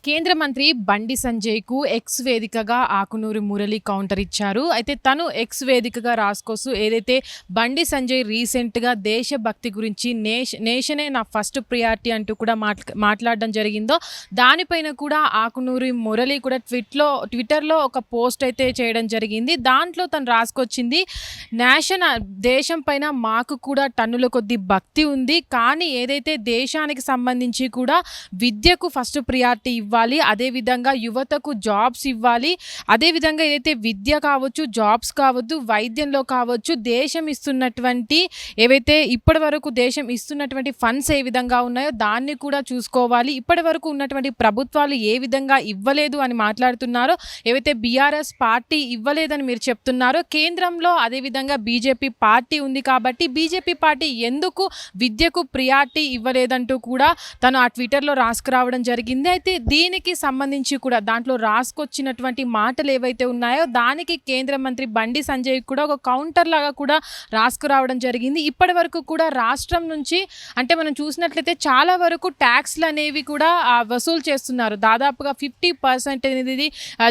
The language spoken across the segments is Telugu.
కేంద్ర మంత్రి బండి సంజయ్‌కు ఎక్స్ వేదికగా ఆకునూరి మురళి కౌంటర్ ఇచ్చారు. అయితే తను ఎక్స్ వేదికగా రాసుకొస్తూ ఏదైతే బండి సంజయ్ రీసెంట్‌గా దేశభక్తి గురించి నేషనే నా ఫస్ట్ ప్రియారిటీ అంటూ కూడా మాట్లాడడం జరిగిందో, దానిపైన కూడా ఆకునూరి మురళి కూడా ట్విట్టర్‌లో ఒక పోస్ట్ అయితే చేయడం జరిగింది. దాంట్లో తను రాసుకొచ్చింది, దేశం పైన మాకు కూడా టన్నుల కొద్దీ భక్తి ఉంది. కానీ ఏదైతే దేశానికి సంబంధించి కూడా విద్యకు ఫస్ట్ ప్రియారిటీ ఇవ్వాలి, అదేవిధంగా యువతకు జాబ్స్ ఇవ్వాలి, అదేవిధంగా ఏదైతే విద్య కావచ్చు, జాబ్స్ కావద్దు, వైద్యంలో కావచ్చు, దేశం ఇస్తున్నటువంటి ఏవైతే ఇప్పటి వరకు దేశం ఇస్తున్నటువంటి ఫండ్స్ ఏ విధంగా ఉన్నాయో దాన్ని కూడా చూసుకోవాలి. ఇప్పటి వరకు ఉన్నటువంటి ప్రభుత్వాలు ఏ విధంగా ఇవ్వలేదు అని మాట్లాడుతున్నారో, ఏవైతే బీఆర్ఎస్ పార్టీ ఇవ్వలేదని మీరు చెప్తున్నారో, కేంద్రంలో అదేవిధంగా బీజేపీ పార్టీ ఉంది కాబట్టి బీజేపీ పార్టీ ఎందుకు విద్యకు ప్రియారిటీ ఇవ్వలేదంటూ కూడా తను ఆ ట్విట్టర్లో రాసుకురావడం జరిగింది. అయితే దీనికి సంబంధించి కూడా దాంట్లో రాసుకొచ్చినటువంటి మాటలు ఏవైతే ఉన్నాయో దానికి కేంద్ర మంత్రి బండి సంజయ్ కూడా ఒక కౌంటర్ లాగా కూడా రాసుకురావడం జరిగింది. ఇప్పటి వరకు కూడా రాష్ట్రం నుంచి అంటే మనం చూసినట్లయితే చాలా వరకు ట్యాక్స్లు అనేవి కూడా వసూలు చేస్తున్నారు. దాదాపుగా 50% అనేది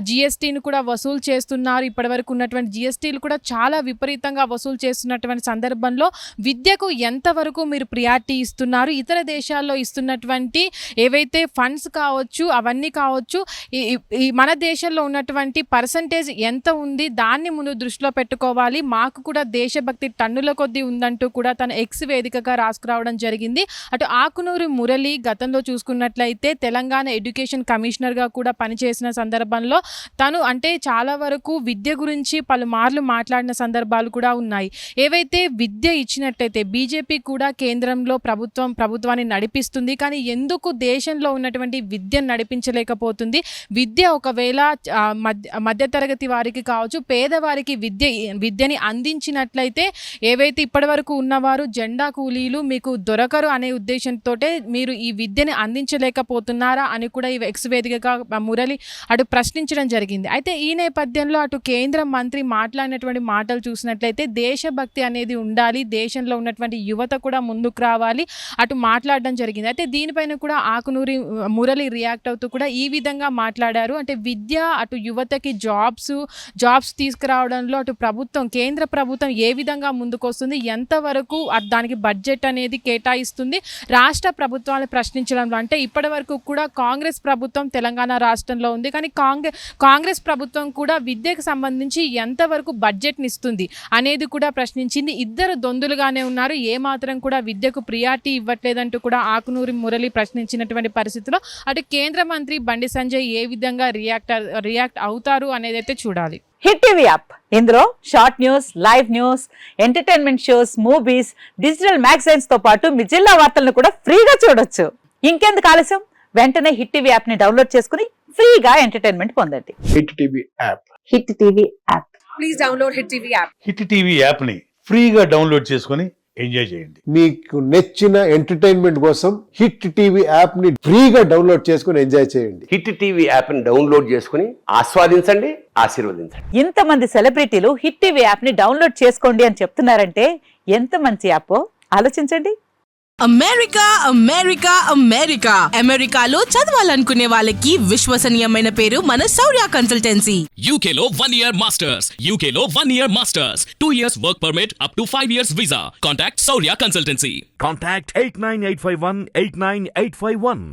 జిఎస్టీని కూడా వసూలు చేస్తున్నారు. ఇప్పటి వరకు ఉన్నటువంటి జిఎస్టీలు కూడా చాలా విపరీతంగా వసూలు చేస్తున్నటువంటి సందర్భంలో విద్యకు ఎంతవరకు మీరు ప్రియారిటీ ఇస్తున్నారు, ఇతర దేశాల్లో ఇస్తున్నటువంటి ఏవైతే ఫండ్స్ కావచ్చు అవన్నీ కావచ్చు, ఈ మన దేశంలో ఉన్నటువంటి పర్సంటేజ్ ఎంత ఉంది దాన్ని ముందు దృష్టిలో పెట్టుకోవాలి, మాకు కూడా దేశభక్తి టన్నుల కొద్దీ ఉందంటూ కూడా తన ఎక్స్ వేదికగా రాసుకురావడం జరిగింది. అటు ఆకునూరి మురళి గతంలో చూసుకున్నట్లయితే తెలంగాణ ఎడ్యుకేషన్ కమిషనర్గా కూడా పనిచేసిన సందర్భంలో తను అంటే చాలా వరకు విద్య గురించి పలుమార్లు మాట్లాడిన సందర్భాలు కూడా ఉన్నాయి. ఏవైతే విద్య ఇచ్చినట్లయితే బీజేపీ కూడా కేంద్రంలో ప్రభుత్వాన్ని నడిపిస్తుంది, కానీ ఎందుకు దేశంలో ఉన్నటువంటి విద్యను నడిపించలేకపోతుంది? విద్య ఒకవేళ మధ్యతరగతి వారికి కావచ్చు, పేదవారికి విద్యని అందించినట్లయితే ఏవైతే ఇప్పటివరకు ఉన్నవారు జెండా కూలీలు మీకు దొరకరు అనే ఉద్దేశంతో మీరు ఈ విద్యని అందించలేకపోతున్నారా అని కూడా ఈ ఎక్స్ వేదికగా మురళి అటు ప్రశ్నించడం జరిగింది. అయితే ఈ నేపథ్యంలో అటు కేంద్ర మంత్రి మాట్లాడినటువంటి మాటలు చూసినట్లయితే దేశభక్తి అనేది ఉండాలి, దేశంలో ఉన్నటువంటి యువత కూడా ముందుకు రావాలి అటు మాట్లాడడం జరిగింది. అయితే దీనిపైన కూడా ఆకునూరి మురళి రియాక్ట్ అవుతూ కూడా ఈ విధంగా మాట్లాడారు. అంటే విద్య అటు యువతకి జాబ్స్ తీసుకురావడంలో అటు కేంద్ర ప్రభుత్వం ఏ విధంగా ముందుకు వస్తుంది, ఎంతవరకు దానికి బడ్జెట్ అనేది కేటాయిస్తుంది, రాష్ట్ర ప్రభుత్వాన్ని ప్రశ్నించడంలో అంటే ఇప్పటి వరకు కూడా కాంగ్రెస్ ప్రభుత్వం తెలంగాణ రాష్ట్రంలో ఉంది, కానీ కాంగ్రెస్ ప్రభుత్వం కూడా విద్యకు సంబంధించి ఎంతవరకు బడ్జెట్ని ఇస్తుంది అనేది కూడా ప్రశ్నించింది. ఇద్దరు దొందులుగానే ఉన్నారు, ఏమాత్రం కూడా విద్యకు ప్రియారిటీ ఇవ్వట్లేదంటూ కూడా ఆకునూరి మురళి ప్రశ్నించినటువంటి పరిస్థితిలో అటు కేంద్ర మంత్రి బండి సంజయ్ ఏ విధంగా రియాక్ట్ అవుతారు అనేది అయితే చూడాలి. హిట్ టీవీ యాప్, ఇందులో short news, live news, entertainment shows, movies, digital magazines తో పాటు మీ జిల్లా వార్తలను కూడా ఫ్రీగా చూడొచ్చు. ఇంకెందుకు ఆలస్యం, వెంటనే హిట్ టీవీ యాప్ ని డౌన్లోడ్ చేసుకుని ఫ్రీగా ఎంటర్టైన్మెంట్ పొందండి. Hit TV app, hit TV app, please download hit TV app. Hit TV app ని ఫ్రీగా డౌన్లోడ్ చేసుకుని ఎంజాయ్ చేయండి. మీకు నచ్చిన ఎంటర్టైన్మెంట్ కోసం హిట్ టీవీ యాప్ ని ఫ్రీగా డౌన్లోడ్ చేసుకుని ఎంజాయ్ చేయండి. హిట్ టీవీ యాప్ ని డౌన్లోడ్ చేసుకుని ఆస్వాదించండి, ఆశీర్వదించండి. ఇంతమంది సెలబ్రిటీలు హిట్ టీవీ యాప్ ని డౌన్లోడ్ చేసుకోండి అని చెప్తున్నారంటే ఎంత మంచి యాప్ ఆలోచించండి. అమెరికాలో చదవాలనుకునే వాళ్ళకి విశ్వసనీయమైన పేరు మన శౌర్య కన్సల్టెన్సీ. UK లో 1 year masters, 2 years work permit up to 5 years visa. Contact Saurya Consultancy. Contact 89851 89851.